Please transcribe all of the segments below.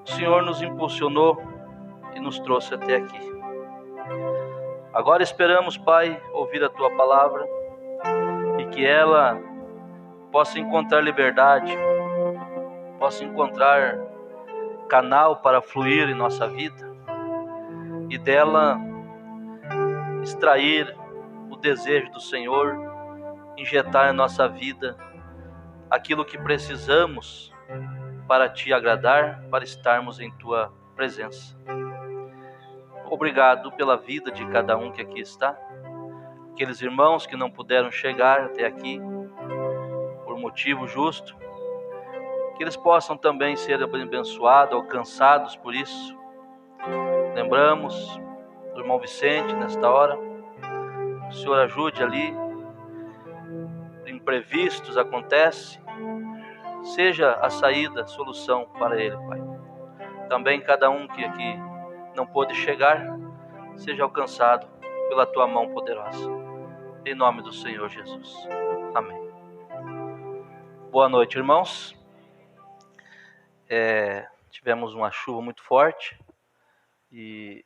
o Senhor nos impulsionou e nos trouxe até aqui. Agora esperamos, Pai, ouvir a Tua palavra e que ela possa encontrar liberdade, possa encontrar canal para fluir em nossa vida e dela extrair o desejo do Senhor, injetar em nossa vida aquilo que precisamos para Te agradar, para estarmos em Tua presença. Obrigado pela vida de cada um que aqui está, aqueles irmãos que não puderam chegar até aqui por motivo justo, que eles possam também ser abençoados, alcançados por isso. Lembramos do irmão Vicente nesta hora. O Senhor ajude ali, imprevistos acontecem, seja a saída, a solução para ele, Pai. Também cada um que aqui não pôde chegar, seja alcançado pela Tua mão poderosa. Em nome do Senhor Jesus. Amém. Boa noite, irmãos. Tivemos uma chuva muito forte e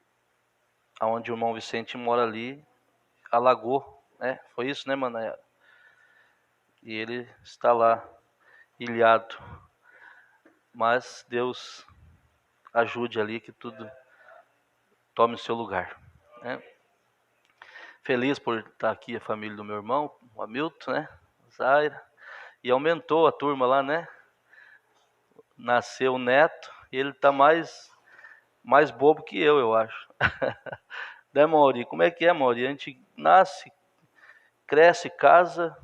aonde o irmão Vicente mora ali, alagou, né? Foi isso, né, Manaia? E ele está lá, ilhado. Mas Deus ajude ali que tudo tome o seu lugar, né? Feliz por estar aqui a família do meu irmão, o Hamilton, né? Zaira. E aumentou a turma lá, né? Nasceu o neto e ele está mais bobo que eu acho. Né, Mauri? Como é que é, Mauri? A gente nasce, cresce, casa,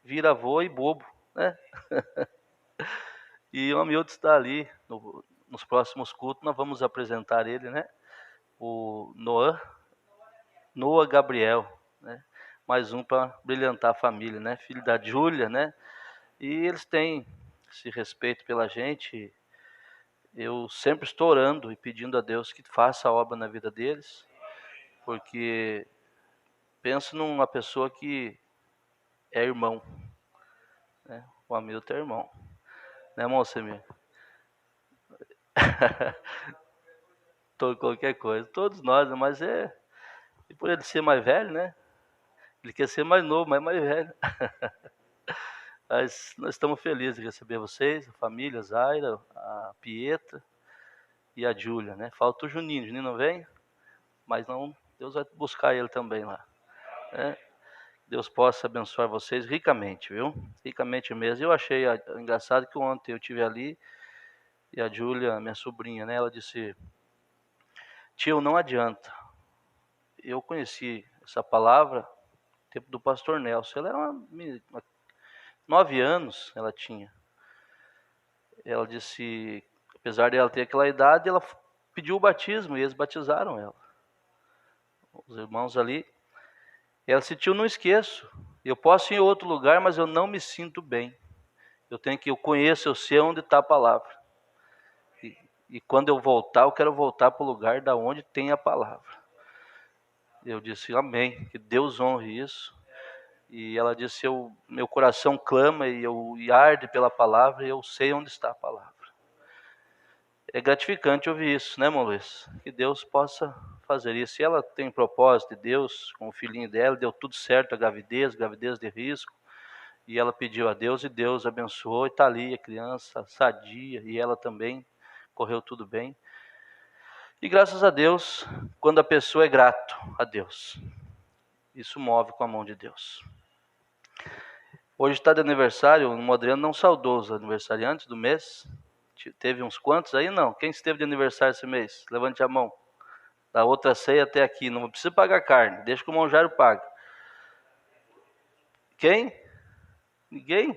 vira avô e bobo, né? E o Hamilton está ali, nos próximos cultos, nós vamos apresentar ele, né? O Noah Gabriel, né? Mais um para brilhantar a família, né? Filho da Júlia, né? E eles têm esse respeito pela gente. Eu sempre estou orando e pedindo a Deus que faça a obra na vida deles, porque penso numa pessoa que é irmão, né? O Hamilton é irmão, né, Monsemir? Qualquer coisa, todos nós, né? Mas e por ele ser mais velho, né? Ele quer ser mais novo, mas mais velho. Mas nós estamos felizes de receber vocês, a família, a Zaira, a Pietra e a Júlia, né? Falta o Juninho não vem, mas não, Deus vai buscar ele também lá, né? Deus possa abençoar vocês ricamente, viu? Ricamente mesmo. Eu achei engraçado que ontem eu estive ali e a Júlia, minha sobrinha, né? Ela disse: tio, não adianta. Eu conheci essa palavra no tempo do pastor Nelson. Ela era uma 9 anos ela tinha. Ela disse, apesar de ela ter aquela idade, ela pediu o batismo e eles batizaram ela. Os irmãos ali. Ela disse: tio, não esqueço. Eu posso ir em outro lugar, mas eu não me sinto bem. Eu conheço, eu sei onde está a palavra. E quando eu voltar, eu quero voltar para o lugar da onde tem a palavra. Eu disse: amém, que Deus honre isso. E ela disse: meu coração clama e arde pela palavra, e eu sei onde está a palavra. É gratificante ouvir isso, né, irmão Luiz? Que Deus possa fazer isso. E ela tem propósito de Deus com o filhinho dela, deu tudo certo a gravidez de risco. E ela pediu a Deus e Deus abençoou. E está ali a criança sadia e ela também, correu tudo bem. E graças a Deus, quando a pessoa é grato a Deus, isso move com a mão de Deus. Hoje está de aniversário, o Adriano não saudou os aniversariantes do mês. Teve uns quantos aí? Não. Quem esteve de aniversário esse mês? Levante a mão. Da outra ceia até aqui. Não precisa pagar carne. Deixa que o irmão Jairo paga. Quem? Ninguém?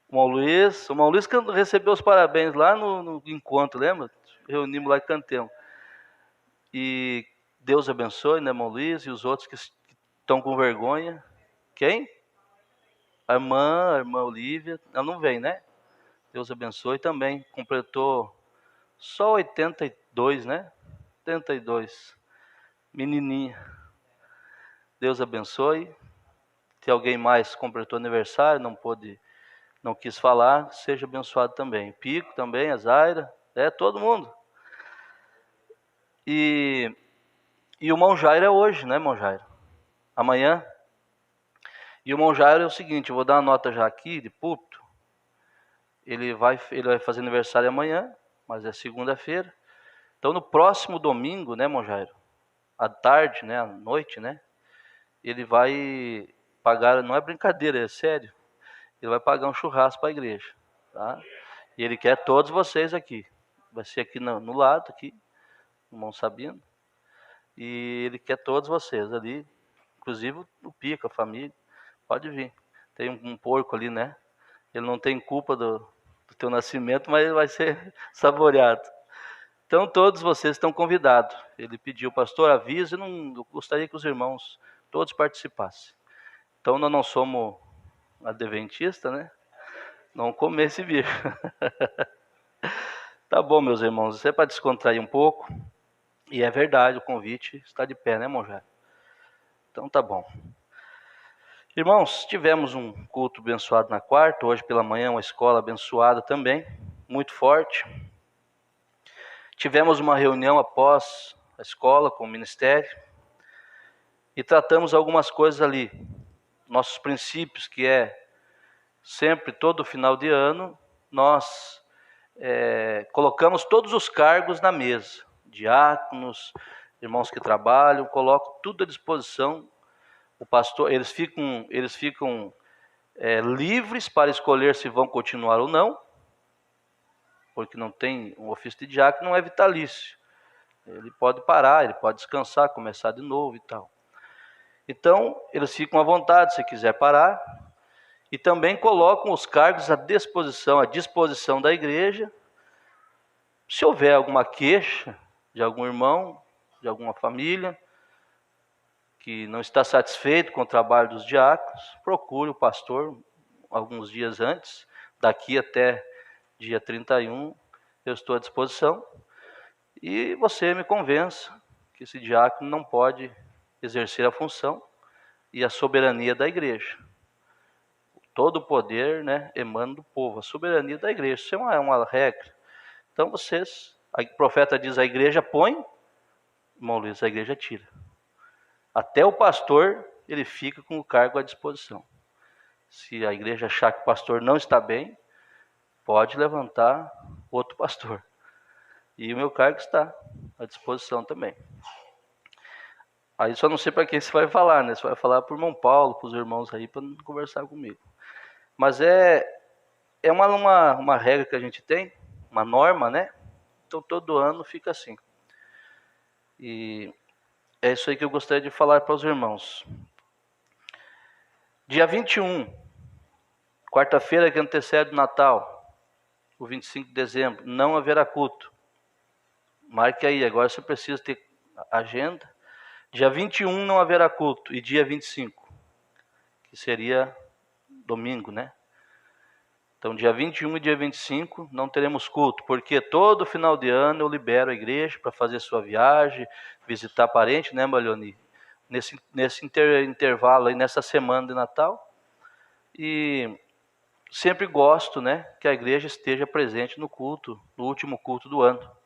O irmão Luiz recebeu os parabéns lá no encontro, lembra? Reunimos lá e cantemos. E Deus abençoe, né, irmão Luiz? E os outros que estão com vergonha. Quem? A irmã Olívia. Ela não vem, né? Deus abençoe também. Completou só 82, né? 82. Menininha. Deus abençoe. Se alguém mais completou aniversário, não quis falar, seja abençoado também. Pico também, a Zaira, todo mundo. E o irmão Jairo é hoje, né, irmão Jairo? Amanhã. E o irmão Jairo é o seguinte, eu vou dar uma nota já aqui de púlpito. Ele vai fazer aniversário amanhã, mas é segunda-feira. Então no próximo domingo, né, irmão Jairo? À tarde, né, à noite, né? Ele vai pagar, não é brincadeira, é sério. Ele vai pagar um churrasco para a igreja, tá? E ele quer todos vocês aqui. Vai ser aqui no lado, aqui, o irmão Sabino. E ele quer todos vocês ali, inclusive o Pica, a família. Pode vir. Tem um porco ali, né? Ele não tem culpa do teu nascimento, mas ele vai ser saboreado. Então todos vocês estão convidados. Ele pediu, pastor, avisa, eu gostaria que os irmãos todos participassem. Então nós não somos adventistas, né? Não comer esse bicho. Tá bom, meus irmãos, isso é para descontrair um pouco. E é verdade, o convite está de pé, né, Monjá? Então tá bom. Irmãos, tivemos um culto abençoado na quarta, hoje pela manhã uma escola abençoada também, muito forte. Tivemos uma reunião após a escola com o ministério e tratamos algumas coisas ali. Nossos princípios, que é sempre, todo final de ano, nós colocamos todos os cargos na mesa. Diáconos, irmãos que trabalham, coloco tudo à disposição. O pastor, eles ficam livres para escolher se vão continuar ou não, porque não tem um ofício de diácono, não é vitalício. Ele pode parar, ele pode descansar, começar de novo e tal. Então, eles ficam à vontade se quiser parar, e também colocam os cargos à disposição da igreja. Se houver alguma queixa de algum irmão, de alguma família, que não está satisfeito com o trabalho dos diáconos, procure o pastor alguns dias antes, daqui até dia 31, eu estou à disposição, e você me convença que esse diácono não pode exercer a função e a soberania da igreja. Todo o poder, né, emana do povo, a soberania da igreja, isso é uma regra. Então o profeta diz, a igreja põe, irmão Luiz, a igreja tira. Até o pastor, ele fica com o cargo à disposição. Se a igreja achar que o pastor não está bem, pode levantar outro pastor. E o meu cargo está à disposição também. Aí só não sei para quem você vai falar, né? Você vai falar para o irmão Paulo, para os irmãos aí, para conversar comigo. Mas é uma regra que a gente tem, uma norma, né? Então todo ano fica assim. E é isso aí que eu gostaria de falar para os irmãos. Dia 21, quarta-feira que antecede o Natal, o 25 de dezembro, não haverá culto. Marque aí, agora você precisa ter agenda. Dia 21 não haverá culto, e dia 25, que seria domingo, né? Então dia 21 e dia 25 não teremos culto, porque todo final de ano eu libero a igreja para fazer sua viagem, visitar parente, né, Malioni? Nesse intervalo aí, nessa semana de Natal. E sempre gosto, né, que a igreja esteja presente no culto, no último culto do ano.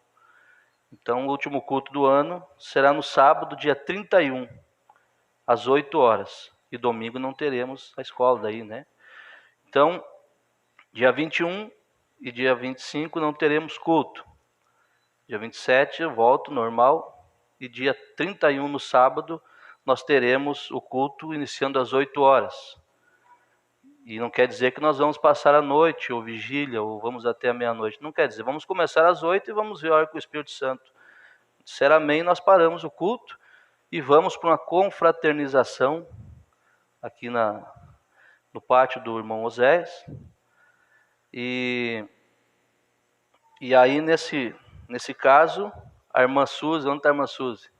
Então o último culto do ano será no sábado, dia 31, às 8 horas. E domingo não teremos a escola daí, né? Então, dia 21 e dia 25 não teremos culto. Dia 27 eu volto normal. E dia 31, no sábado, nós teremos o culto iniciando às 8 horas. E não quer dizer que nós vamos passar a noite, ou vigília, ou vamos até a meia-noite. Não quer dizer, vamos começar às 8 e vamos ver a hora que o Espírito Santo disser amém, nós paramos o culto e vamos para uma confraternização aqui no pátio do irmão Oséias. E aí, nesse caso, a irmã Suzy, onde está a irmã Suzy?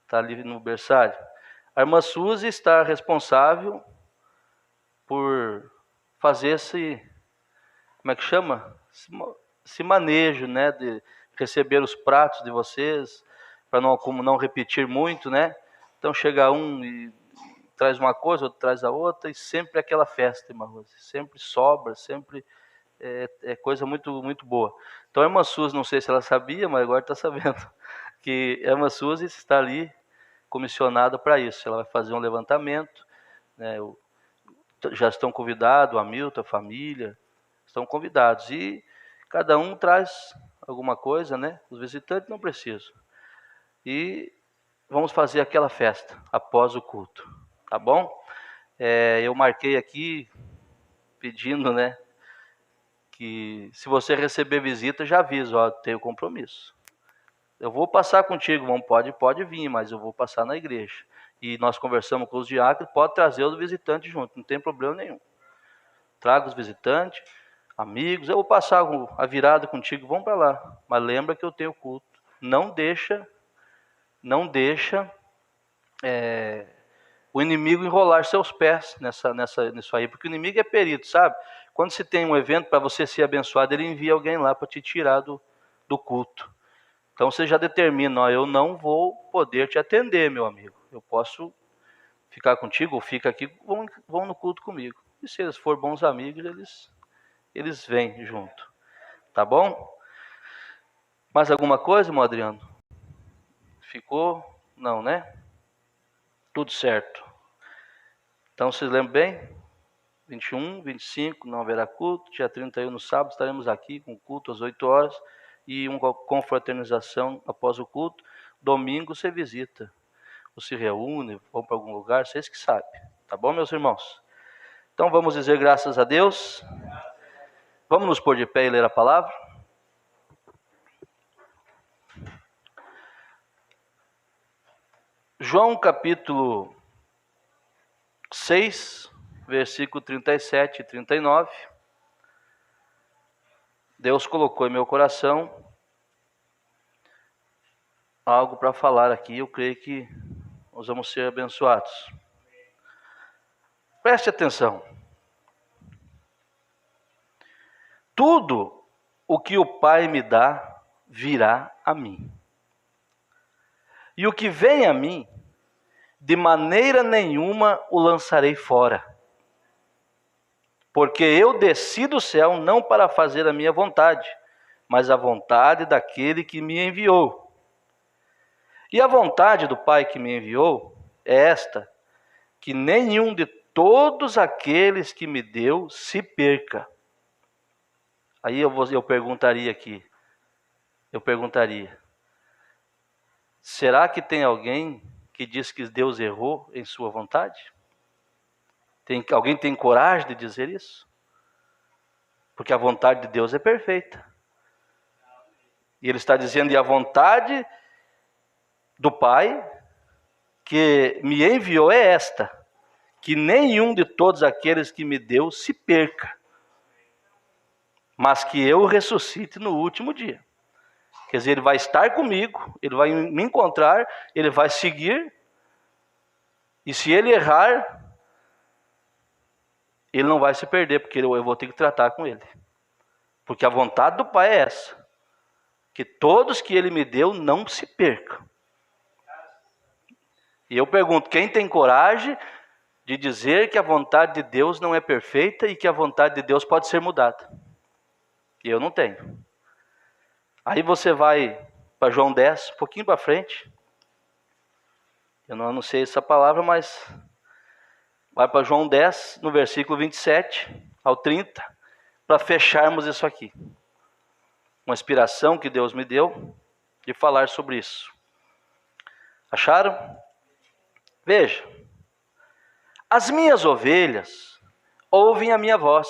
Está ali no berçário. A irmã Suzy está responsável por fazer como é que chama? Esse manejo, né, de receber os pratos de vocês, para não repetir muito, né? Então chega um e traz uma coisa, outro traz a outra, e sempre aquela festa, irmã Rose. Sempre sobra, sempre é coisa muito, muito boa. Então a irmã Suzy, não sei se ela sabia, mas agora está sabendo, que a irmã Suzy está ali comissionada para isso. Ela vai fazer um levantamento, né? Já estão convidados, o Hamilton, a família, estão convidados. E cada um traz alguma coisa, né? Os visitantes não precisam. E vamos fazer aquela festa após o culto, tá bom? Eu marquei aqui pedindo, né, que se você receber visita, já avisa, ó, tenho compromisso. Eu vou passar contigo, pode vir, mas eu vou passar na igreja. E nós conversamos com os diáconos, pode trazer os visitantes junto, não tem problema nenhum. Traga os visitantes, amigos, eu vou passar a virada contigo, vamos para lá. Mas lembra que eu tenho culto. Não deixa o inimigo enrolar seus pés nisso aí, porque o inimigo é perito, sabe? Quando se tem um evento para você ser abençoado, ele envia alguém lá para te tirar do culto. Então você já determina, ó, eu não vou poder te atender, meu amigo. Eu posso ficar contigo, ou fica aqui, vão no culto comigo. E se eles forem bons amigos, eles vêm junto. Tá bom? Mais alguma coisa, irmão Adriano? Ficou? Não, né? Tudo certo. Então vocês lembram bem? 21, 25 não haverá culto. Dia 31 no sábado estaremos aqui com culto às 8 horas. E uma confraternização após o culto. Domingo você visita. Ou se reúne, vão para algum lugar, vocês que sabem. Tá bom, meus irmãos? Então vamos dizer graças a Deus. Vamos nos pôr de pé e ler a palavra. João capítulo 6, versículo 37 e 39. Deus colocou em meu coração algo para falar aqui. Eu creio que nós vamos ser abençoados. Preste atenção. Tudo o que o Pai me dá virá a mim. E o que vem a mim, de maneira nenhuma o lançarei fora. Porque eu desci do céu não para fazer a minha vontade, mas a vontade daquele que me enviou. E a vontade do Pai que me enviou é esta, que nenhum de todos aqueles que me deu se perca. Aí eu perguntaria aqui, será que tem alguém que diz que Deus errou em sua vontade? Alguém tem coragem de dizer isso? Porque a vontade de Deus é perfeita. E Ele está dizendo, e a vontade do Pai que me enviou é esta, que nenhum de todos aqueles que me deu se perca, mas que eu ressuscite no último dia. Quer dizer, Ele vai estar comigo, Ele vai me encontrar, Ele vai seguir, e se Ele errar, Ele não vai se perder, porque eu vou ter que tratar com Ele. Porque a vontade do Pai é essa, que todos que Ele me deu não se percam. E eu pergunto, quem tem coragem de dizer que a vontade de Deus não é perfeita e que a vontade de Deus pode ser mudada? Eu não tenho. Aí você vai para João 10, um pouquinho para frente. Eu não anunciei essa palavra, mas vai para João 10, no versículo 27 ao 30, para fecharmos isso aqui. Uma inspiração que Deus me deu de falar sobre isso. Acharam? Veja, as minhas ovelhas ouvem a minha voz,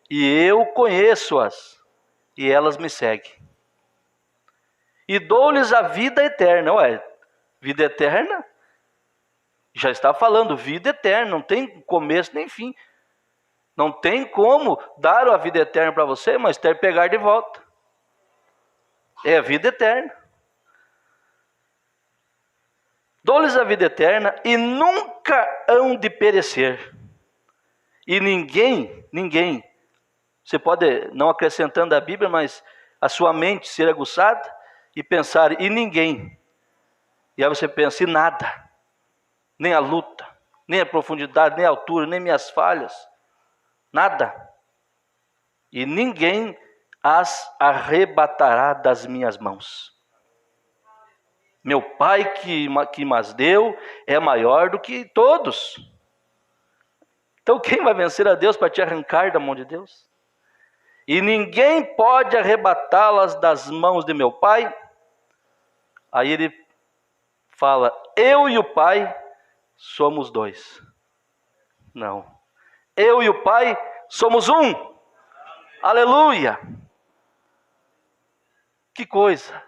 e eu conheço-as, e elas me seguem. E dou-lhes a vida eterna. Ué, vida eterna? Já está falando, vida eterna, não tem começo nem fim. Não tem como dar a vida eterna para você, mas ter que pegar de volta. É a vida eterna. Dou-lhes a vida eterna e nunca hão de perecer. E ninguém, você pode, não acrescentando a Bíblia, mas a sua mente ser aguçada e pensar, e ninguém. E aí você pensa, e nada. Nem a luta, nem a profundidade, nem a altura, nem minhas falhas. Nada. e ninguém as arrebatará das minhas mãos. Meu Pai que mas deu é maior do que todos. Então quem vai vencer a Deus para te arrancar da mão de Deus? E ninguém pode arrebatá-las das mãos de meu Pai. Aí ele fala, eu e o Pai somos dois. Não. Eu e o Pai somos um. Aleluia. Que coisa.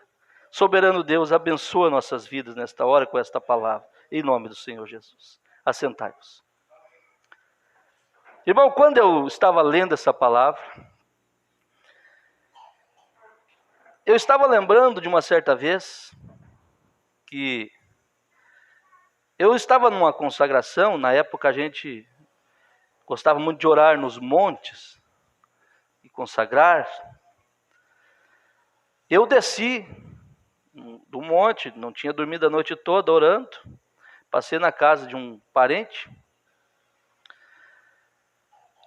Soberano Deus, abençoa nossas vidas nesta hora com esta palavra. Em nome do Senhor Jesus. Assentai-vos. Irmão, quando eu estava lendo essa palavra, eu estava lembrando de uma certa vez que eu estava numa consagração. Na época a gente gostava muito de orar nos montes e consagrar. Eu desci do monte, não tinha dormido a noite toda orando. Passei na casa de um parente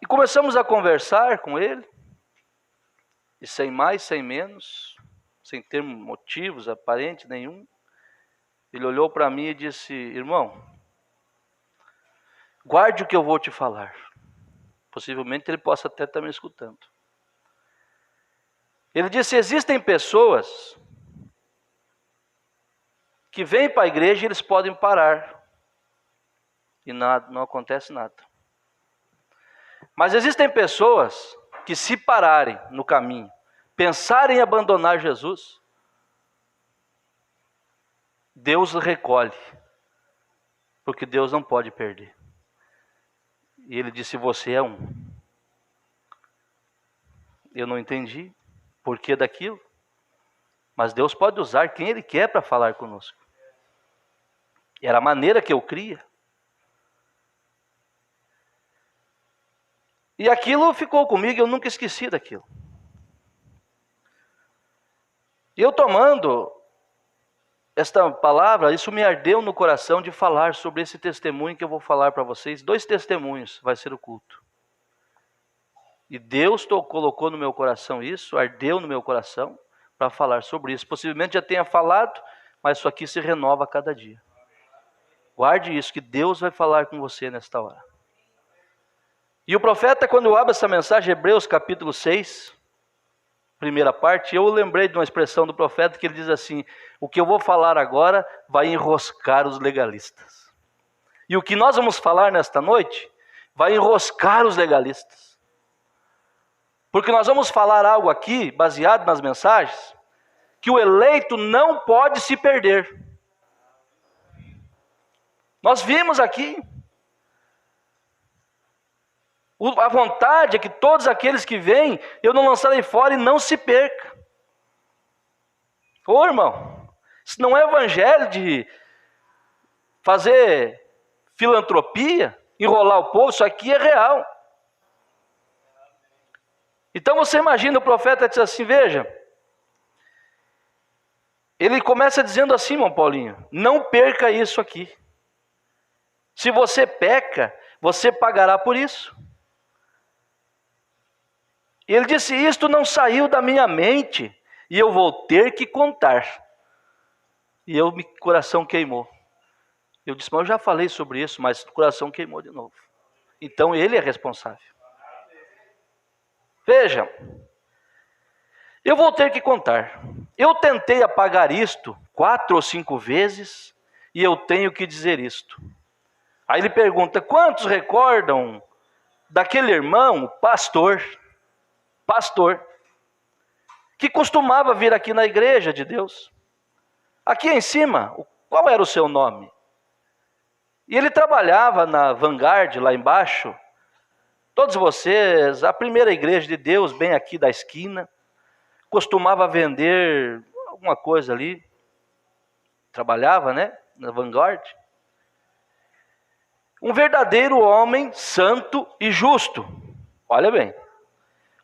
e começamos a conversar com ele. E sem mais, sem menos, sem ter motivos aparentes nenhum, ele olhou para mim e disse, irmão, guarde o que eu vou te falar. Possivelmente ele possa até estar me escutando. Ele disse, existem pessoas que vêm para a igreja e eles podem parar. E nada, não acontece nada. Mas existem pessoas que se pararem no caminho, pensarem em abandonar Jesus, Deus recolhe. Porque Deus não pode perder. E ele disse, você é um. Eu não entendi porquê daquilo. Mas Deus pode usar quem Ele quer para falar conosco. Era a maneira que eu cria. E aquilo ficou comigo, eu nunca esqueci daquilo. E eu tomando esta palavra, isso me ardeu no coração de falar sobre esse testemunho que eu vou falar para vocês. 2 testemunhos vai ser o culto. E Deus colocou no meu coração isso, ardeu no meu coração para falar sobre isso. Possivelmente já tenha falado, mas isso aqui se renova a cada dia. Guarde isso, que Deus vai falar com você nesta hora. E o profeta, quando eu abro essa mensagem, Hebreus capítulo 6, primeira parte, eu lembrei de uma expressão do profeta que ele diz assim, o que eu vou falar agora vai enroscar os legalistas. E o que nós vamos falar nesta noite vai enroscar os legalistas. Porque nós vamos falar algo aqui, baseado nas mensagens, que o eleito não pode se perder. Nós vimos aqui. A vontade é que todos aqueles que vêm, eu não lançarei fora e não se perca. Ô irmão, isso não é evangelho de fazer filantropia, enrolar o povo, isso aqui é real. Então você imagina o profeta diz assim, veja, ele começa dizendo assim, irmão Paulinho, não perca isso aqui. Se você peca, você pagará por isso. E ele disse, isto não saiu da minha mente, e eu vou ter que contar. E o coração queimou. Eu disse, mas eu já falei sobre isso, mas o coração queimou de novo. Então ele é responsável. Veja, eu vou ter que contar. Eu tentei apagar isto 4 ou 5 vezes, e eu tenho que dizer isto. Aí ele pergunta, quantos recordam daquele irmão, pastor, que costumava vir aqui na igreja de Deus? Aqui em cima, qual era o seu nome? E ele trabalhava na Vanguard, lá embaixo. Todos vocês, a primeira igreja de Deus, bem aqui da esquina, costumava vender alguma coisa ali. Trabalhava, né, na Vanguard. Um verdadeiro homem santo e justo. Olha bem.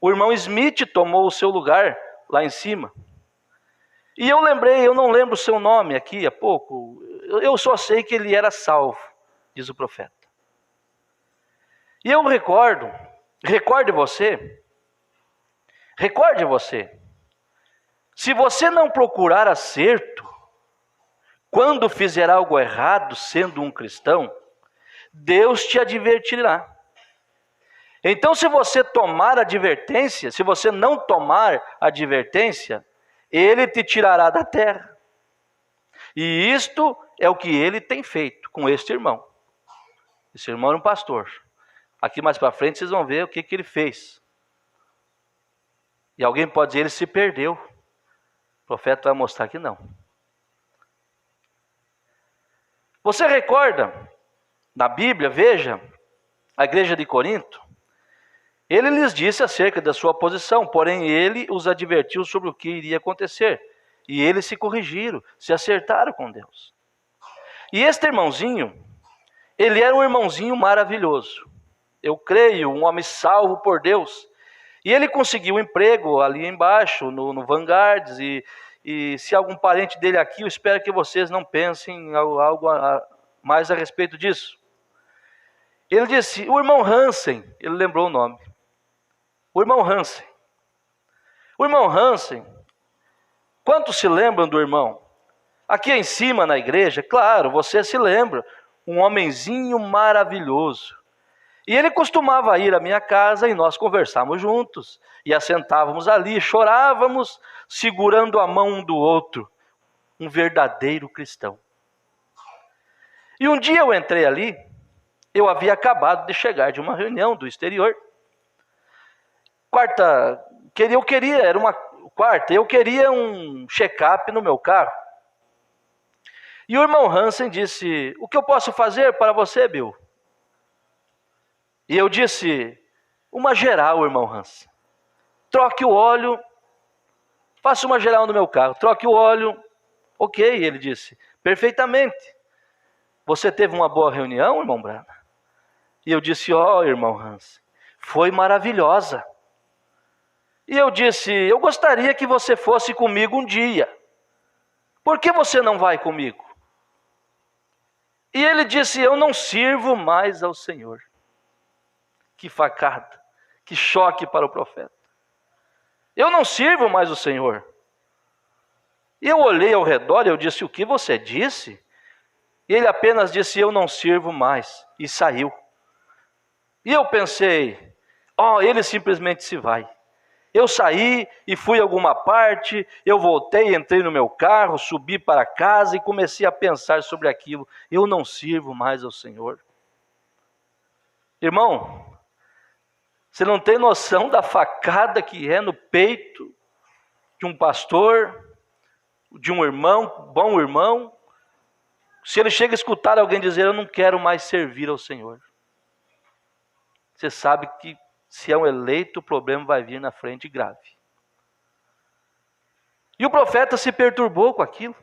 O irmão Smith tomou o seu lugar lá em cima. E eu lembrei, eu não lembro o seu nome aqui há pouco. Eu só sei que ele era salvo, diz o profeta. E eu recordo você, Recorde você, se você não procurar acerto, quando fizer algo errado sendo um cristão, Deus te advertirá. Então, se você tomar advertência, se você não tomar advertência, Ele te tirará da terra. E isto é o que Ele tem feito com este irmão. Esse irmão era um pastor. Aqui mais para frente vocês vão ver o que ele fez. E alguém pode dizer, ele se perdeu. O profeta vai mostrar que não. Você recorda, na Bíblia, veja, a igreja de Corinto, ele lhes disse acerca da sua posição, porém ele os advertiu sobre o que iria acontecer. E eles se corrigiram, se acertaram com Deus. E este irmãozinho, ele era um irmãozinho maravilhoso. Eu creio, um homem salvo por Deus. E ele conseguiu um emprego ali embaixo, no Vanguards, e se algum parente dele aqui, eu espero que vocês não pensem algo mais a respeito disso. Ele disse, o irmão Hansen, ele lembrou o nome. O irmão Hansen. O irmão Hansen, quantos se lembram do irmão? Aqui em cima na igreja, claro, você se lembra, um homenzinho maravilhoso. E ele costumava ir à minha casa e nós conversávamos juntos. E assentávamos ali, chorávamos, segurando a mão um do outro. Um verdadeiro cristão. E um dia eu entrei ali, eu havia acabado de chegar de uma reunião do exterior. Eu queria um check-up no meu carro. E o irmão Hansen disse, o que eu posso fazer para você, Bill? E eu disse, uma geral, irmão Hansen. Troque o óleo, faça uma geral no meu carro, troque o óleo. Ok, ele disse, perfeitamente. Você teve uma boa reunião, irmão Brana? E eu disse, irmão Hansen, foi maravilhosa. E eu disse, eu gostaria que você fosse comigo um dia. Por que você não vai comigo? E ele disse, eu não sirvo mais ao Senhor. Que facada, que choque para o profeta. Eu não sirvo mais o Senhor. E eu olhei ao redor e eu disse, o que você disse? E ele apenas disse, eu não sirvo mais. E saiu. E eu pensei, ele simplesmente se vai. Eu saí e fui a alguma parte, eu voltei, entrei no meu carro, subi para casa e comecei a pensar sobre aquilo. Eu não sirvo mais ao Senhor. Irmão, você não tem noção da facada que é no peito de um pastor, de um irmão, bom irmão. Se ele chega a escutar alguém dizer, eu não quero mais servir ao Senhor. Você sabe que se é um eleito, o problema vai vir na frente grave. E o profeta se perturbou com aquilo.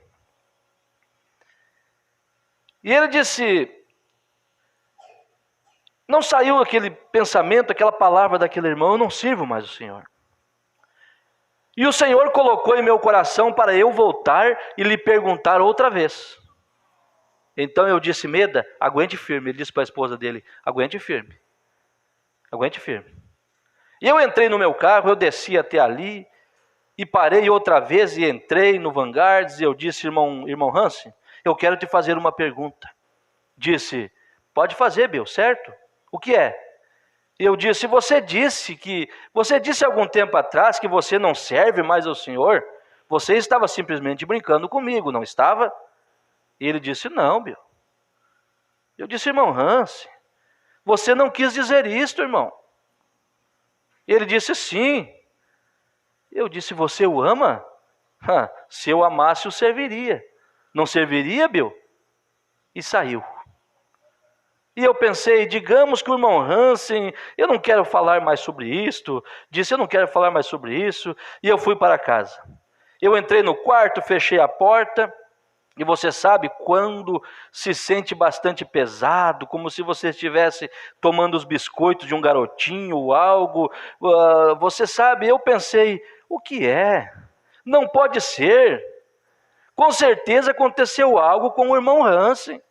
E ele disse, não saiu aquele pensamento, aquela palavra daquele irmão, eu não sirvo mais o Senhor. E o Senhor colocou em meu coração para eu voltar e lhe perguntar outra vez. Então eu disse, Meda, aguente firme. Ele disse para a esposa dele, aguente firme. Aguente firme. E eu entrei no meu carro, eu desci até ali, e parei outra vez e entrei no Vanguards, e eu disse, irmão Hansen, eu quero te fazer uma pergunta. Disse, pode fazer, Bill, certo? O que é? Eu disse, você disse algum tempo atrás que você não serve mais ao Senhor? Você estava simplesmente brincando comigo, não estava? E ele disse, não, Bill. Eu disse, irmão Hansen, você não quis dizer isto, irmão. Ele disse, sim. Eu disse, você o ama? Se eu amasse, o serviria. Não serviria, Bill? E saiu. E eu pensei, digamos que o irmão Hansen, eu não quero falar mais sobre isto, disse, eu não quero falar mais sobre isso, e eu fui para casa. Eu entrei no quarto, fechei a porta, e você sabe quando se sente bastante pesado, como se você estivesse tomando os biscoitos de um garotinho ou algo, você sabe, eu pensei, o que é? Não pode ser. Com certeza aconteceu algo com o irmão Hansen.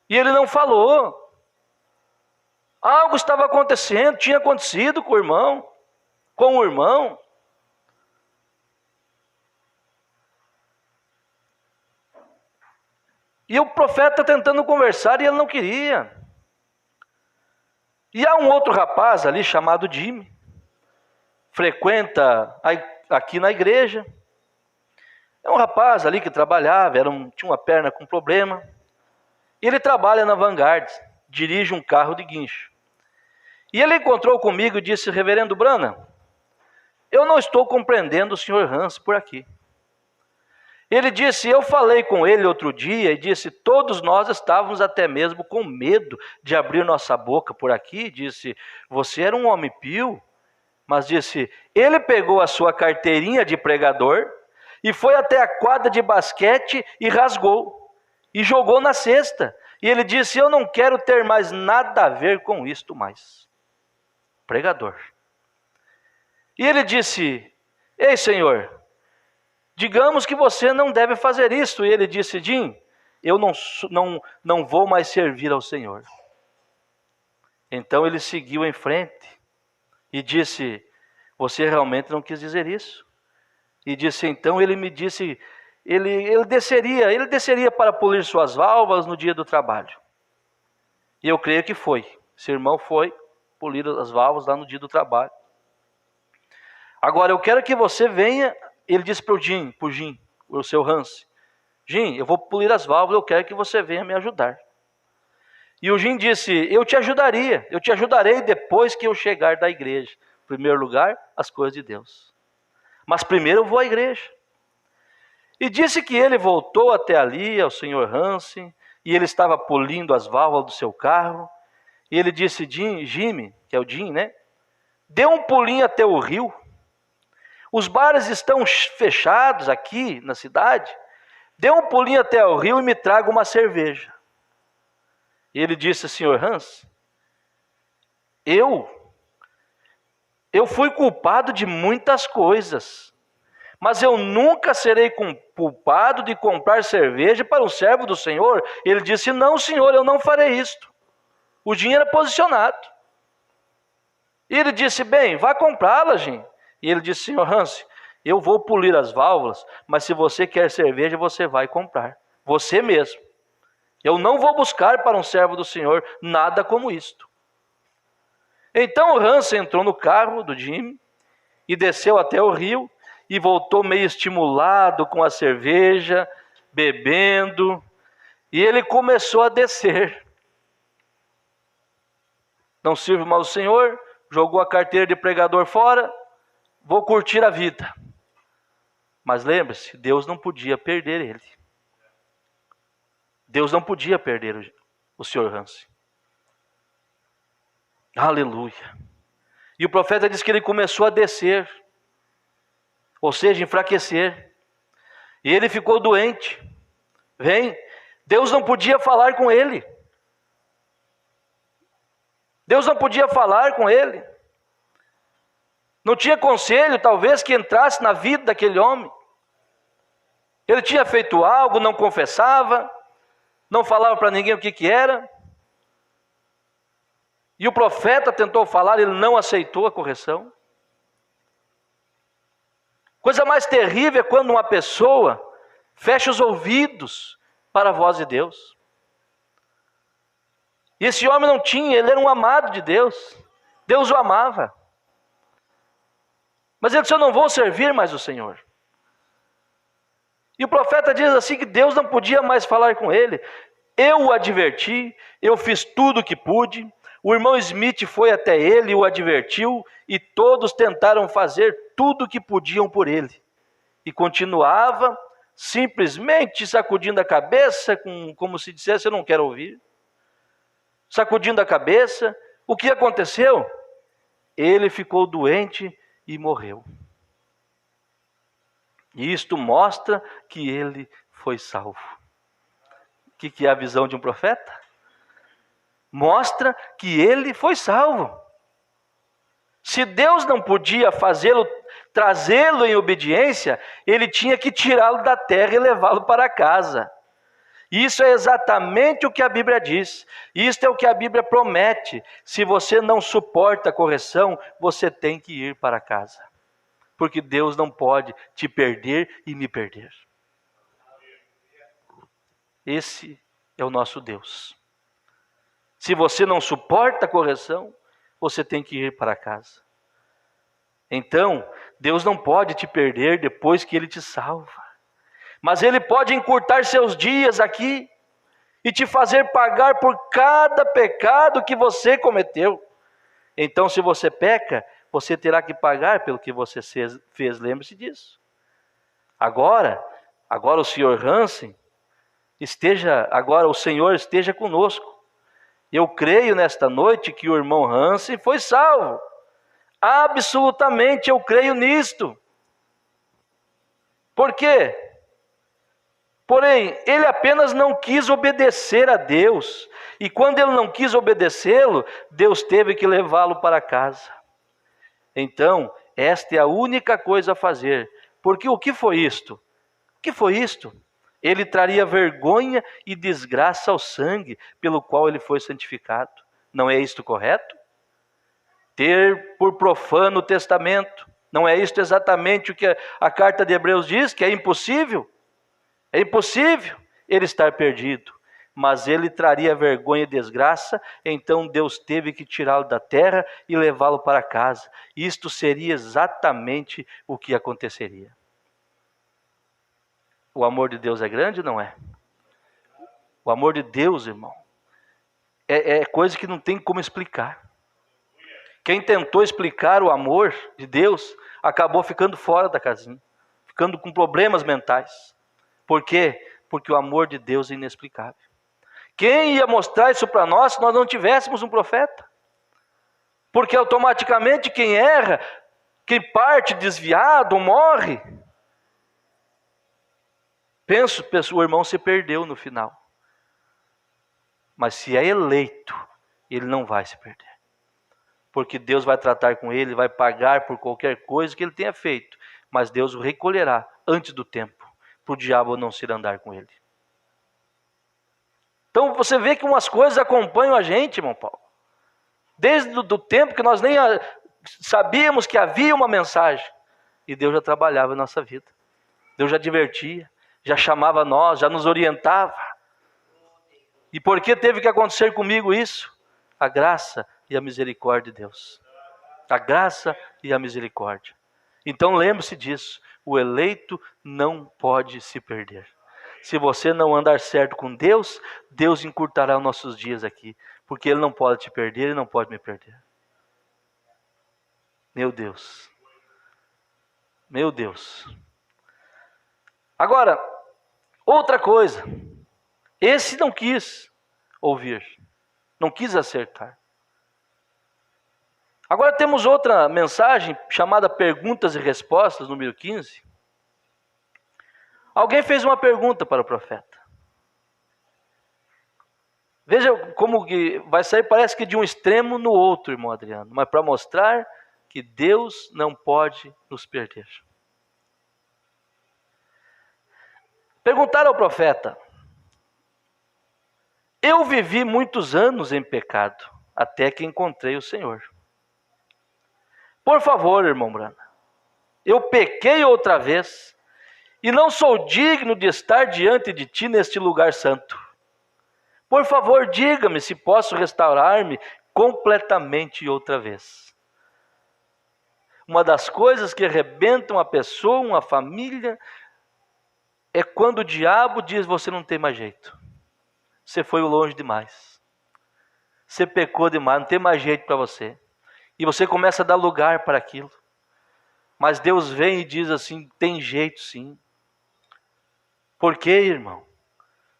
E ele não falou. Algo estava acontecendo, tinha acontecido com o irmão. com o irmão. E o profeta tentando conversar e ele não queria. E há um outro rapaz ali chamado Jimmy, frequenta aqui na igreja. É um rapaz ali que trabalhava, tinha uma perna com problema. E ele trabalha na Vanguard, dirige um carro de guincho. E ele encontrou comigo e disse: reverendo Branham, eu não estou compreendendo o senhor Hans por aqui. Ele disse: eu falei com ele outro dia e disse: todos nós estávamos até mesmo com medo de abrir nossa boca por aqui. Disse: você era um homem pio. Mas disse: ele pegou a sua carteirinha de pregador e foi até a quadra de basquete e rasgou e jogou na cesta. E ele disse: eu não quero ter mais nada a ver com isto mais. Pregador. E ele disse: ei, senhor, digamos que você não deve fazer isso. E ele disse: Jim, eu não vou mais servir ao Senhor. Então ele seguiu em frente e disse: você realmente não quis dizer isso? E disse: então ele me disse, ele desceria para polir suas válvulas no dia do trabalho. E eu creio que foi. Esse irmão foi polir as válvulas lá no dia do trabalho. Agora eu quero que você venha. Ele disse para o Jim, o seu Hans: Jim, eu vou polir as válvulas, eu quero que você venha me ajudar. E o Jim disse: eu te ajudarei depois que eu chegar da igreja. Em primeiro lugar, as coisas de Deus. Mas primeiro eu vou à igreja. E disse que ele voltou até ali, ao senhor Hans, e ele estava polindo as válvulas do seu carro. E ele disse: Jimmy, que é o Jim, né? Dê um pulinho até o rio. Os bares estão fechados aqui na cidade. Dê um pulinho até o rio e me traga uma cerveja. E ele disse: senhor Hans, eu fui culpado de muitas coisas, mas eu nunca serei culpado de comprar cerveja para um servo do Senhor. Ele disse: não, senhor, eu não farei isto. O dinheiro é posicionado. E ele disse: bem, vá comprá-la, Jim. E ele disse: senhor Hans, eu vou polir as válvulas, mas se você quer cerveja, você vai comprar. Você mesmo. Eu não vou buscar para um servo do Senhor nada como isto. Então o Hans entrou no carro do Jim e desceu até o rio e voltou meio estimulado com a cerveja, bebendo. E ele começou a descer. Não sirvo mais o Senhor, jogou a carteira de pregador fora, vou curtir a vida. Mas lembre-se, Deus não podia perder ele. Deus não podia perder o senhor Hans. Aleluia. E o profeta diz que ele começou a descer, ou seja, enfraquecer. E ele ficou doente. Deus não podia falar com ele. Deus não podia falar com ele. Não tinha conselho, talvez, que entrasse na vida daquele homem. Ele tinha feito algo, não confessava, não falava para ninguém o que era. E o profeta tentou falar, ele não aceitou a correção. Coisa mais terrível é quando uma pessoa fecha os ouvidos para a voz de Deus. E esse homem não tinha, ele era um amado de Deus. Deus o amava. Mas ele disse: eu não vou servir mais o Senhor. E o profeta diz assim que Deus não podia mais falar com ele. Eu o adverti, eu fiz tudo o que pude. O irmão Smith foi até ele e o advertiu, e todos tentaram fazer tudo o que podiam por ele. E continuava simplesmente sacudindo a cabeça, como se dissesse: eu não quero ouvir. Sacudindo a cabeça. O que aconteceu? Ele ficou doente e morreu. E isto mostra que ele foi salvo. O que é a visão de um profeta? Mostra que ele foi salvo. Se Deus não podia trazê-lo em obediência, ele tinha que tirá-lo da terra e levá-lo para casa. Isso é exatamente o que a Bíblia diz. Isso é o que a Bíblia promete. Se você não suporta a correção, você tem que ir para casa. Porque Deus não pode te perder e me perder. Esse é o nosso Deus. Se você não suporta a correção, você tem que ir para casa. Então, Deus não pode te perder depois que Ele te salva. Mas Ele pode encurtar seus dias aqui e te fazer pagar por cada pecado que você cometeu. Então, se você peca, você terá que pagar pelo que você fez. Lembre-se disso. Agora o Sr. Hansen o Senhor esteja conosco. Eu creio nesta noite que o irmão Hansen foi salvo. Absolutamente eu creio nisto. Por quê? Porém, ele apenas não quis obedecer a Deus. E quando ele não quis obedecê-lo, Deus teve que levá-lo para casa. Então, esta é a única coisa a fazer. Porque o que foi isto? O que foi isto? Ele traria vergonha e desgraça ao sangue pelo qual ele foi santificado. Não é isto correto? Ter por profano o testamento. Não é isto exatamente o que a carta de Hebreus diz? Que é impossível? É impossível ele estar perdido. Mas ele traria vergonha e desgraça, então Deus teve que tirá-lo da terra e levá-lo para casa. Isto seria exatamente o que aconteceria. O amor de Deus é grande ou não é? O amor de Deus, irmão, é coisa que não tem como explicar. Quem tentou explicar o amor de Deus, acabou ficando fora da casinha, ficando com problemas mentais. Por quê? Porque o amor de Deus é inexplicável. Quem ia mostrar isso para nós se nós não tivéssemos um profeta? Porque automaticamente quem erra, quem parte desviado, morre. Penso, o irmão se perdeu no final. Mas se é eleito, ele não vai se perder. Porque Deus vai tratar com ele, vai pagar por qualquer coisa que ele tenha feito. Mas Deus o recolherá antes do tempo, para o diabo não se andar com ele. Então você vê que umas coisas acompanham a gente, irmão Paulo. Desde o tempo que nós nem sabíamos que havia uma mensagem. E Deus já trabalhava em nossa vida. Deus já advertia, já chamava nós, já nos orientava. E por que teve que acontecer comigo isso? A graça e a misericórdia de Deus. A graça e a misericórdia. Então lembre-se disso. O eleito não pode se perder. Se você não andar certo com Deus, Deus encurtará os nossos dias aqui. Porque Ele não pode te perder, Ele não pode me perder. Meu Deus. Meu Deus. Agora, outra coisa. Esse não quis ouvir. Não quis acertar. Agora temos outra mensagem chamada Perguntas e Respostas, número 15. Alguém fez uma pergunta para o profeta. Veja como que vai sair, parece que de um extremo no outro, irmão Adriano. Mas para mostrar que Deus não pode nos perder. Perguntaram ao profeta: eu vivi muitos anos em pecado, até que encontrei o Senhor. Por favor, irmão Brana, eu pequei outra vez, e não sou digno de estar diante de ti neste lugar santo. Por favor, diga-me se posso restaurar-me completamente outra vez. Uma das coisas que arrebentam a pessoa, uma família, é quando o diabo diz: você não tem mais jeito. Você foi longe demais. Você pecou demais, não tem mais jeito para você. E você começa a dar lugar para aquilo. Mas Deus vem e diz assim: tem jeito sim. Por quê, irmão?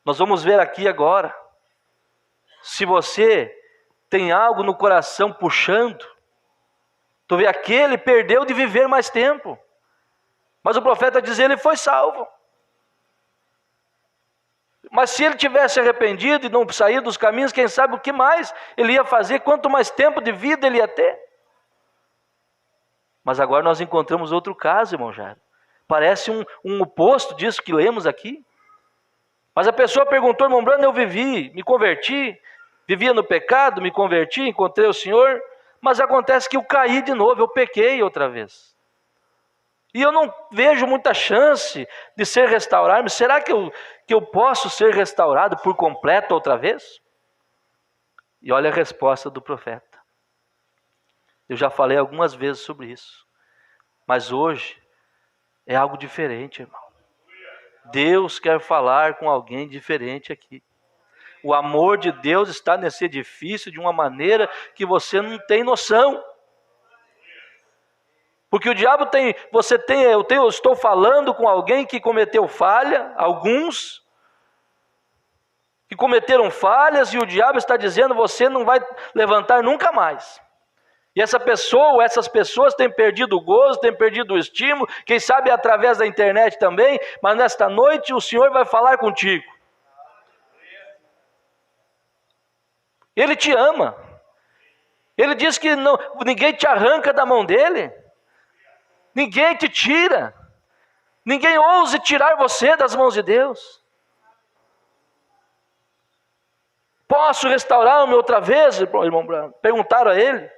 Nós vamos ver aqui agora. Se você tem algo no coração puxando, tu vê, aquele perdeu de viver mais tempo. Mas o profeta diz: ele foi salvo. Mas se ele tivesse arrependido e não saído dos caminhos, quem sabe o que mais ele ia fazer, quanto mais tempo de vida ele ia ter. Mas agora nós encontramos outro caso, irmão Jairo. Parece um oposto disso que lemos aqui. Mas a pessoa perguntou: irmão Brando, eu me converti, vivia no pecado, me converti, encontrei o Senhor, mas acontece que eu caí de novo, eu pequei outra vez. E eu não vejo muita chance de ser restaurado. Será que eu posso ser restaurado por completo outra vez? E olha a resposta do profeta. Eu já falei algumas vezes sobre isso, mas hoje é algo diferente, irmão. Deus quer falar com alguém diferente aqui. O amor de Deus está nesse edifício de uma maneira que você não tem noção. Porque o diabo eu estou falando com alguém que cometeu falha, alguns que cometeram falhas, e o diabo está dizendo: você não vai levantar nunca mais. E essas pessoas têm perdido o gozo, têm perdido o estímulo, quem sabe através da internet também, mas nesta noite o Senhor vai falar contigo. Ele te ama. Ele diz que ninguém te arranca da mão dele. Ninguém te tira. Ninguém ouse tirar você das mãos de Deus. Posso restaurar-me outra vez, irmão Branco? Perguntaram a ele.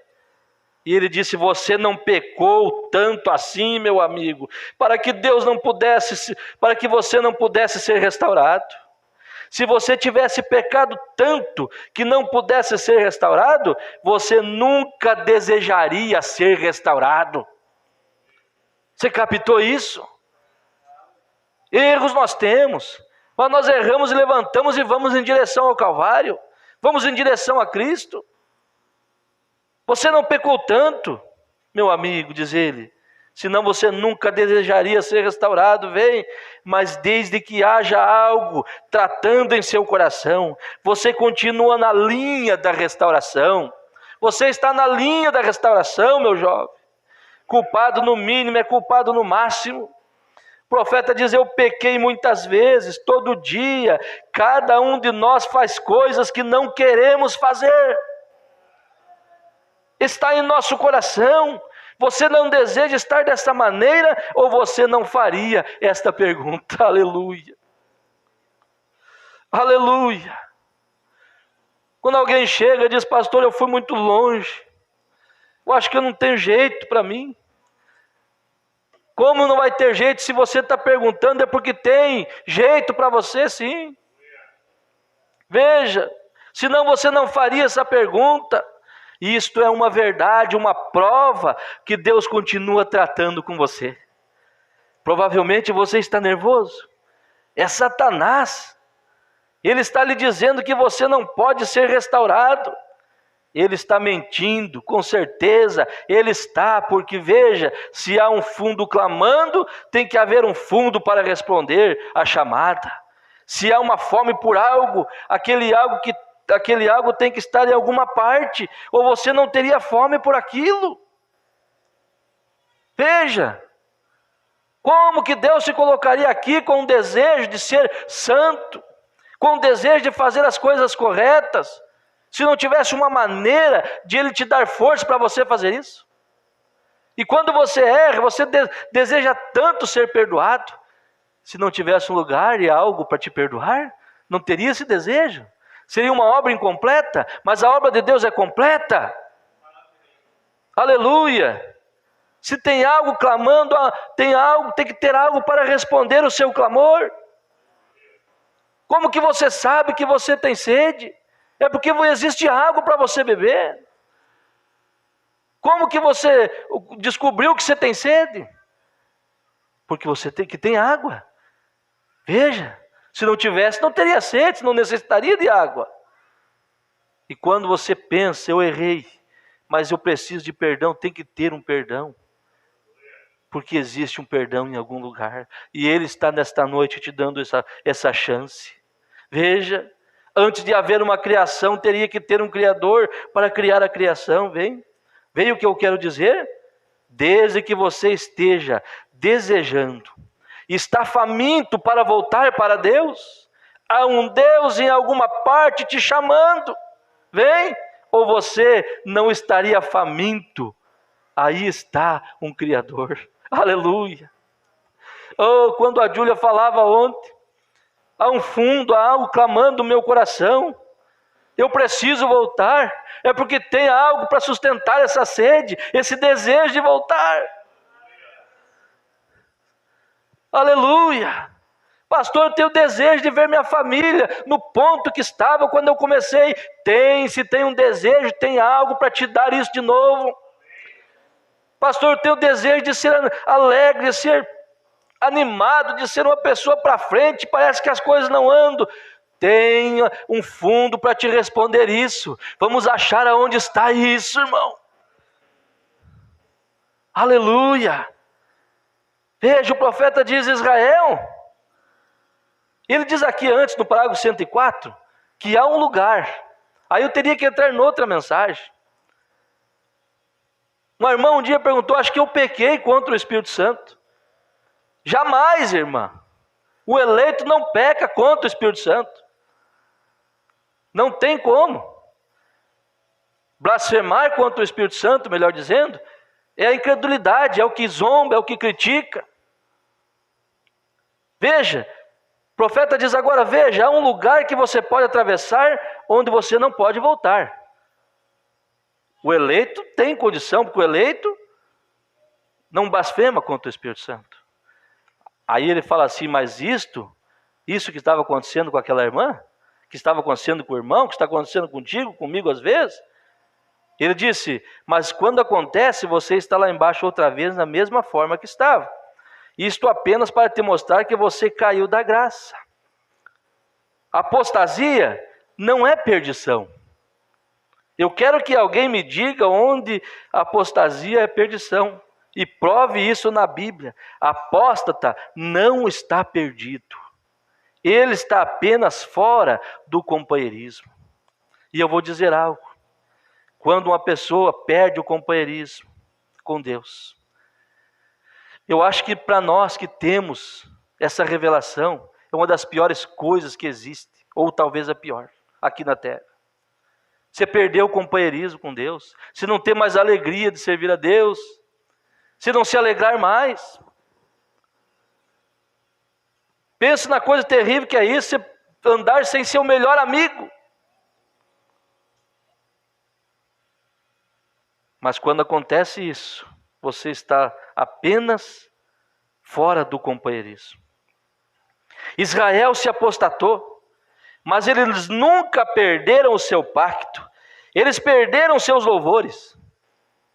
E ele disse: você não pecou tanto assim, meu amigo, para que você não pudesse ser restaurado. Se você tivesse pecado tanto que não pudesse ser restaurado, você nunca desejaria ser restaurado. Você captou isso? Erros nós temos, mas nós erramos e levantamos e vamos em direção ao Calvário, vamos em direção a Cristo. Você não pecou tanto, meu amigo, diz ele, senão você nunca desejaria ser restaurado. Vem, mas desde que haja algo tratando em seu coração, você continua na linha da restauração. Você está na linha da restauração, meu jovem. Culpado no mínimo é culpado no máximo. O profeta diz: eu pequei muitas vezes, todo dia. Cada um de nós faz coisas que não queremos fazer. Está em nosso coração. Você não deseja estar dessa maneira, ou você não faria esta pergunta? Aleluia. Aleluia. Quando alguém chega e diz: pastor, eu fui muito longe, eu acho que eu não tenho jeito para mim. Como não vai ter jeito? Se você está perguntando, é porque tem jeito para você, sim. Veja, senão você não faria essa pergunta. Isto é uma verdade, uma prova que Deus continua tratando com você. Provavelmente você está nervoso. É Satanás. Ele está lhe dizendo que você não pode ser restaurado. Ele está mentindo, com certeza, ele está, porque veja, se há um fundo clamando, tem que haver um fundo para responder à chamada. Se há uma fome por algo, aquele algo tem que estar em alguma parte, ou você não teria fome por aquilo. Veja, como que Deus se colocaria aqui com o desejo de ser santo, com o desejo de fazer as coisas corretas, se não tivesse uma maneira de Ele te dar força para você fazer isso? E quando você erra, você deseja tanto ser perdoado. Se não tivesse um lugar e algo para te perdoar, não teria esse desejo. Seria uma obra incompleta, mas a obra de Deus é completa. Aleluia. Se tem algo clamando, tem que ter algo para responder o seu clamor. Como que você sabe que você tem sede? É porque existe água para você beber. Como que você descobriu que você tem sede? Porque você tem água. Veja, se não tivesse, não teria sede, não necessitaria de água. E quando você pensa: eu errei, mas eu preciso de perdão, tem que ter um perdão. Porque existe um perdão em algum lugar. E Ele está nesta noite te dando essa chance. Veja, antes de haver uma criação, teria que ter um Criador para criar a criação. Veio o que eu quero dizer? Desde que você esteja desejando, está faminto para voltar para Deus, há um Deus em alguma parte te chamando. Vem, ou você não estaria faminto? Aí está um Criador. Aleluia. Oh, quando a Júlia falava ontem, Há um fundo, há algo clamando no meu coração. Eu preciso voltar. É porque tem algo para sustentar essa sede, esse desejo de voltar. Aleluia! Pastor, eu tenho desejo de ver minha família no ponto que estava quando eu comecei. Se tem um desejo, tem algo para te dar isso de novo. Pastor, eu tenho desejo de ser alegre, de ser animado, de ser uma pessoa para frente, parece que as coisas não andam. Tenha um fundo para te responder isso. Vamos achar aonde está isso, irmão. Aleluia! Veja, o profeta diz: Israel, ele diz aqui antes, no parágrafo 104, que há um lugar. Aí eu teria que entrar em outra mensagem. Uma irmã um dia perguntou: acho que eu pequei contra o Espírito Santo. Jamais, irmã. O eleito não peca contra o Espírito Santo. Não tem como. Blasfemar contra o Espírito Santo, melhor dizendo, é a incredulidade, é o que zomba, é o que critica. Veja, o profeta diz agora: veja, há um lugar que você pode atravessar onde você não pode voltar. O eleito tem condição, porque o eleito não blasfema contra o Espírito Santo. Aí ele fala assim: mas isso que estava acontecendo com aquela irmã, que estava acontecendo com o irmão, que está acontecendo contigo, comigo às vezes, ele disse: mas quando acontece, você está lá embaixo outra vez na mesma forma que estava. Isto apenas para te mostrar que você caiu da graça. Apostasia não é perdição. Eu quero que alguém me diga onde apostasia é perdição. E prove isso na Bíblia. Apóstata não está perdido. Ele está apenas fora do companheirismo. E eu vou dizer algo. Quando uma pessoa perde o companheirismo com Deus, eu acho que para nós que temos essa revelação, é uma das piores coisas que existe, ou talvez a pior, aqui na terra. Você perdeu o companheirismo com Deus, se não tem mais alegria de servir a Deus, se não se alegrar mais. Pense na coisa terrível que é isso, você andar sem ser o melhor amigo. Mas quando acontece isso, você está apenas fora do companheirismo. Israel se apostatou, mas eles nunca perderam o seu pacto. Eles perderam seus louvores.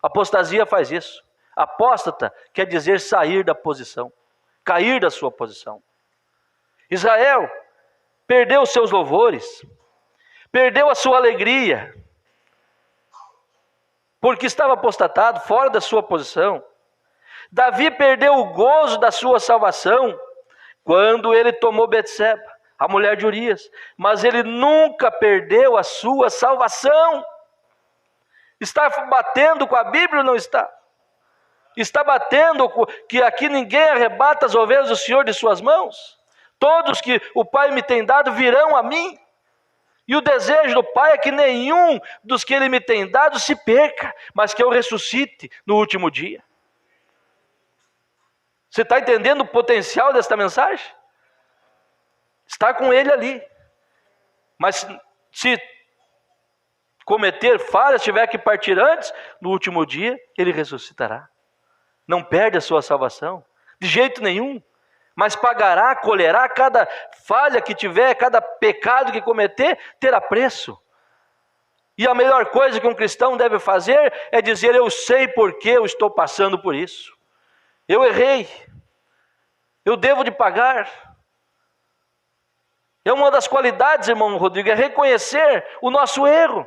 Apostasia faz isso. Apóstata quer dizer sair da posição, cair da sua posição. Israel perdeu os seus louvores, perdeu a sua alegria, porque estava apostatado, fora da sua posição. Davi perdeu o gozo da sua salvação quando ele tomou Betseba, a mulher de Urias, mas ele nunca perdeu a sua salvação. Está batendo com a Bíblia ou não está? Está batendo que aqui ninguém arrebata as ovelhas do Senhor de suas mãos? Todos que o Pai me tem dado virão a mim. E o desejo do Pai é que nenhum dos que Ele me tem dado se perca, mas que eu ressuscite no último dia. Você está entendendo o potencial desta mensagem? Está com Ele ali. Mas se cometer falhas, tiver que partir antes, no último dia Ele ressuscitará. Não perde a sua salvação, de jeito nenhum. Mas pagará, colherá cada falha que tiver, cada pecado que cometer, terá preço. E a melhor coisa que um cristão deve fazer é dizer: eu sei por que eu estou passando por isso. Eu errei. Eu devo de pagar. É uma das qualidades, irmão Rodrigo, é reconhecer o nosso erro.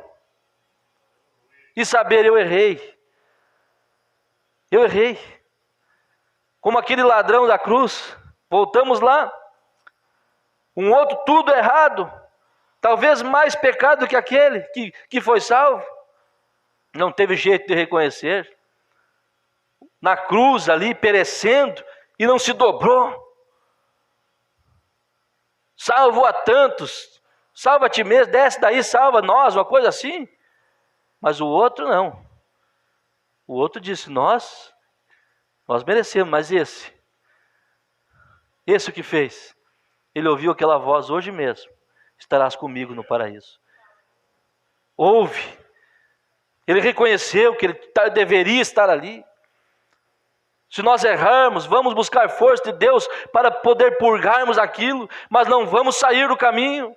E saber: eu errei. Eu errei. Como aquele ladrão da cruz. Voltamos lá, um outro tudo errado, talvez mais pecado que aquele que foi salvo, não teve jeito de reconhecer, na cruz ali perecendo e não se dobrou, salvo a tantos, salva a ti mesmo, desce daí, salva nós, uma coisa assim, mas o outro não, o outro disse: nós merecemos, mas esse o que fez? Ele ouviu aquela voz: hoje mesmo estarás comigo no paraíso. Ouve. Ele reconheceu que ele deveria estar ali. Se nós errarmos, vamos buscar força de Deus para poder purgarmos aquilo, mas não vamos sair do caminho.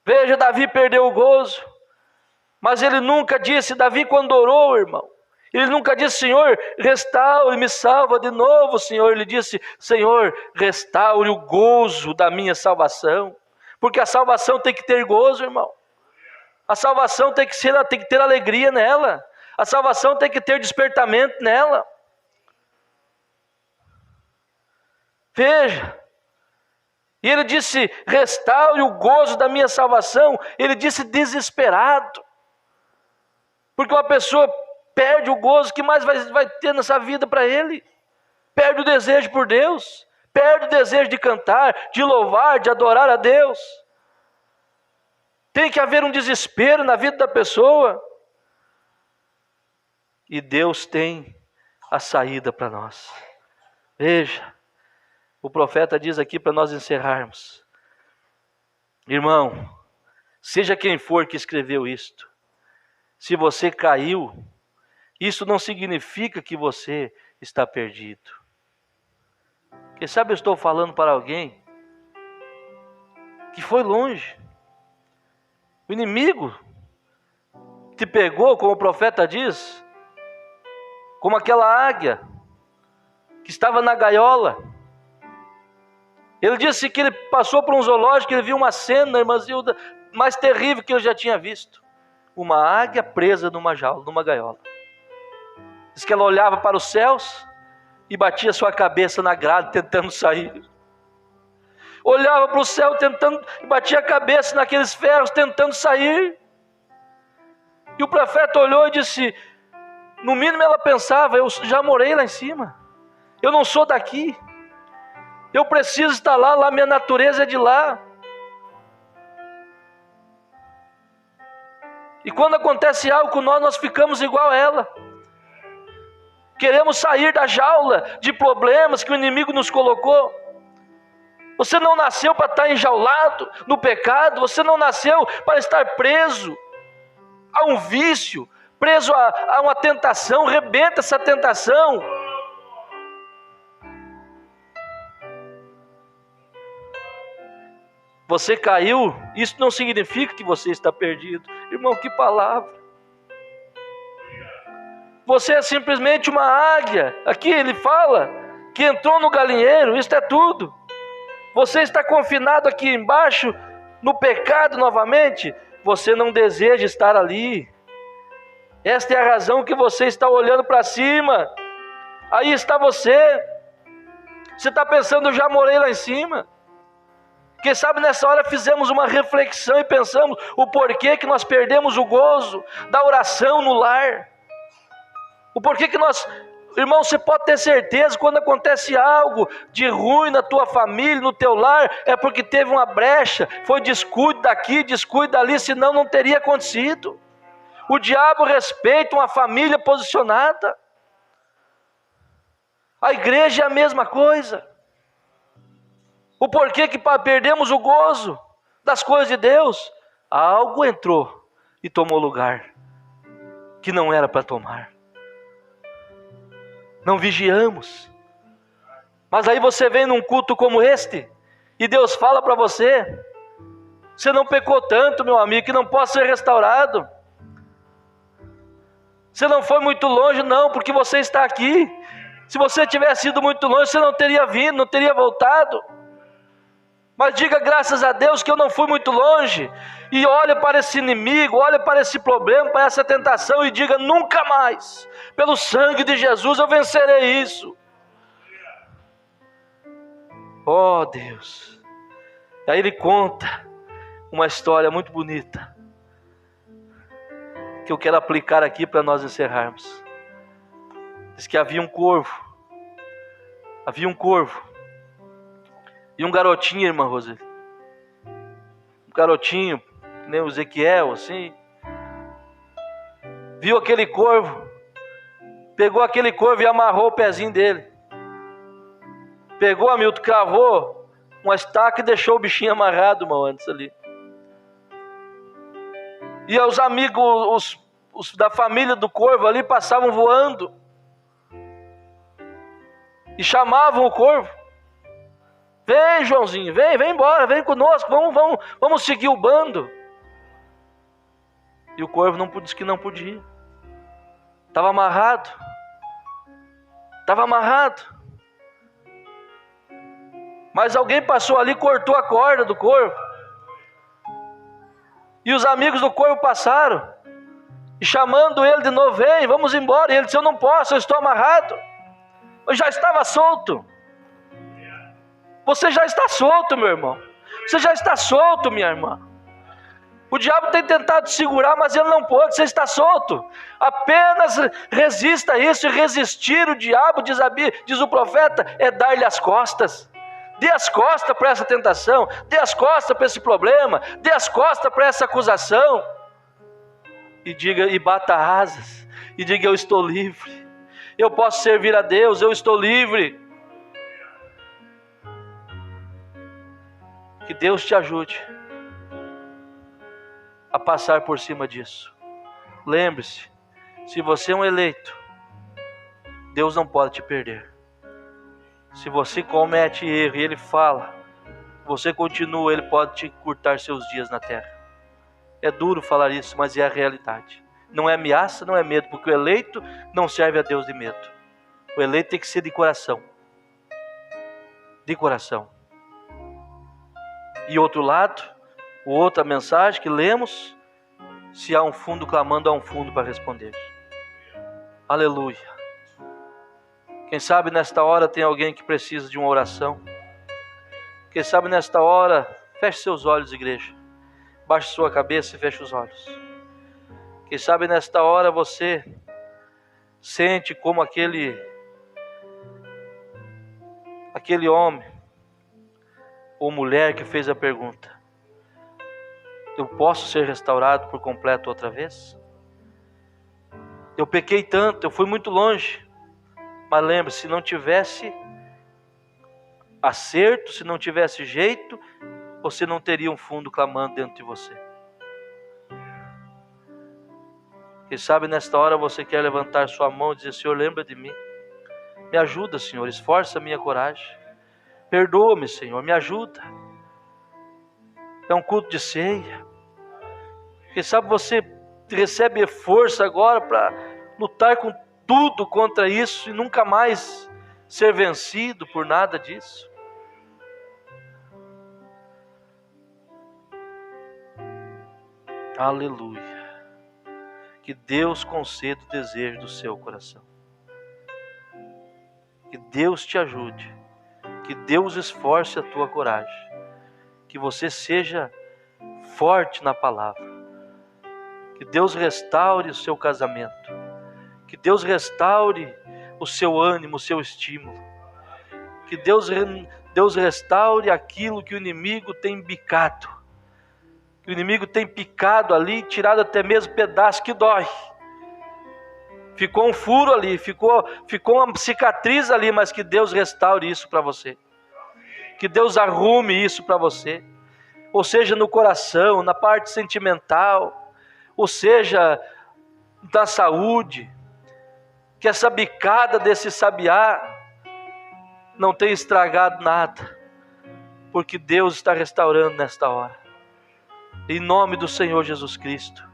Veja, Davi perdeu o gozo, mas ele nunca disse, Davi quando orou, irmão, ele nunca disse: Senhor, restaure, me salva de novo, Senhor. Ele disse: Senhor, restaure o gozo da minha salvação, porque a salvação tem que ter gozo, irmão. A salvação tem que ter alegria nela. A salvação tem que ter despertamento nela. Veja. E ele disse: restaure o gozo da minha salvação. Ele disse desesperado. Porque uma pessoa perde o gozo, que mais vai ter nessa vida para ele? Perde o desejo por Deus. Perde o desejo de cantar, de louvar, de adorar a Deus. Tem que haver um desespero na vida da pessoa. E Deus tem a saída para nós. Veja, o profeta diz aqui para nós encerrarmos: irmão, seja quem for que escreveu isto, se você caiu, isso não significa que você está perdido. Quem sabe eu estou falando para alguém que foi longe. O inimigo te pegou, como o profeta diz, como aquela águia que estava na gaiola. Ele disse que ele passou por um zoológico, ele viu uma cena, irmã Zilda, mais terrível que ele já tinha visto. Uma águia presa numa jaula, numa gaiola. Diz que ela olhava para os céus e batia sua cabeça na grade tentando sair. Olhava para o céu e batia a cabeça naqueles ferros tentando sair. E o profeta olhou e disse: no mínimo ela pensava, eu já morei lá em cima, eu não sou daqui, eu preciso estar lá minha natureza é de lá. E quando acontece algo com nós ficamos igual a ela. Queremos sair da jaula de problemas que o inimigo nos colocou. Você não nasceu para estar enjaulado no pecado, você não nasceu para estar preso a um vício, preso a uma tentação. Rebenta essa tentação. Você caiu, isso não significa que você está perdido. Irmão, que palavra. Você é simplesmente uma águia. Aqui ele fala que entrou no galinheiro, isso é tudo. Você está confinado aqui embaixo, no pecado novamente. Você não deseja estar ali. Esta é a razão que você está olhando para cima. Aí está você. Você está pensando: eu já morei lá em cima. Quem sabe nessa hora fizemos uma reflexão e pensamos o porquê que nós perdemos o gozo da oração no lar. O porquê que nós... Irmão, você pode ter certeza, quando acontece algo de ruim na tua família, no teu lar, é porque teve uma brecha, foi descuido daqui, descuido dali, senão não teria acontecido. O diabo respeita uma família posicionada. A igreja é a mesma coisa. O porquê que perdemos o gozo das coisas de Deus? Algo entrou e tomou lugar que não era para tomar. Não vigiamos. Mas aí você vem num culto como este e Deus fala para você: você não pecou tanto, meu amigo, que não pode ser restaurado. Você não foi muito longe, não, porque você está aqui. Se você tivesse ido muito longe, você não teria vindo, não teria voltado. Mas diga graças a Deus que eu não fui muito longe. E olha para esse inimigo, olha para esse problema, para essa tentação e diga: nunca mais, pelo sangue de Jesus eu vencerei isso. Oh Deus. E aí ele conta uma história muito bonita, que eu quero aplicar aqui para nós encerrarmos. Diz que havia um corvo. E um garotinho, irmã Roseli. Um garotinho, nem o Ezequiel, assim. Viu aquele corvo. Pegou aquele corvo e amarrou o pezinho dele. Pegou, Hamilton, cravou uma estaca e deixou o bichinho amarrado, irmão, antes ali. E os amigos, os da família do corvo ali passavam voando. E chamavam o corvo. Vem, Joãozinho, vem embora, vem conosco, vamos seguir o bando. E o corvo disse que não podia. Estava amarrado. Mas alguém passou ali e cortou a corda do corvo. E os amigos do corvo passaram. E chamando ele de novo, vem, vamos embora. E ele disse, eu não posso, eu estou amarrado. Eu já estava solto. Você já está solto, meu irmão. Você já está solto, minha irmã. O diabo tem tentado te segurar, mas ele não pode, você está solto. Apenas resista a isso, e resistir o diabo, diz o profeta, é dar-lhe as costas. Dê as costas para essa tentação, dê as costas para esse problema, dê as costas para essa acusação. E diga, e bata asas, e diga, eu estou livre. Eu posso servir a Deus, eu estou livre. Que Deus te ajude a passar por cima disso. Lembre-se, se você é um eleito, Deus não pode te perder. Se você comete erro e Ele fala, você continua, Ele pode te encurtar seus dias na terra. É duro falar isso, mas é a realidade. Não é ameaça, não é medo, porque o eleito não serve a Deus de medo. O eleito tem que ser de coração. De coração. E outro lado, outra mensagem que lemos, se há um fundo clamando, há um fundo para responder. Aleluia. Quem sabe nesta hora tem alguém que precisa de uma oração. Quem sabe nesta hora, feche seus olhos, igreja. Baixe sua cabeça e feche os olhos. Quem sabe nesta hora você sente como aquele homem ou mulher que fez a pergunta: eu posso ser restaurado por completo outra vez? Eu pequei tanto, eu fui muito longe. Mas lembre-se, se não tivesse acerto, se não tivesse jeito, você não teria um fundo clamando dentro de você. Quem sabe nesta hora você quer levantar sua mão e dizer: Senhor, lembra de mim. Me ajuda, Senhor, esforça a minha coragem. Perdoa-me, Senhor, me ajuda. É um culto de ceia. Quem sabe você recebe força agora para lutar com tudo contra isso e nunca mais ser vencido por nada disso. Aleluia. Que Deus conceda o desejo do seu coração. Que Deus te ajude. Que Deus esforce a tua coragem. Que você seja forte na palavra. Que Deus restaure o seu casamento. Que Deus restaure o seu ânimo, o seu estímulo. Que Deus restaure aquilo que o inimigo tem bicado. Que o inimigo tem picado ali, tirado até mesmo pedaço que dói. Ficou um furo ali, ficou uma cicatriz ali, mas que Deus restaure isso para você. Que Deus arrume isso para você. Ou seja, no coração, na parte sentimental, ou seja, da saúde. Que essa bicada desse sabiá não tenha estragado nada, porque Deus está restaurando nesta hora. Em nome do Senhor Jesus Cristo,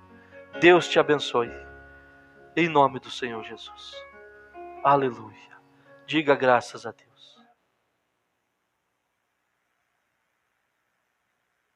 Deus te abençoe. Em nome do Senhor Jesus. Aleluia. Diga graças a Deus.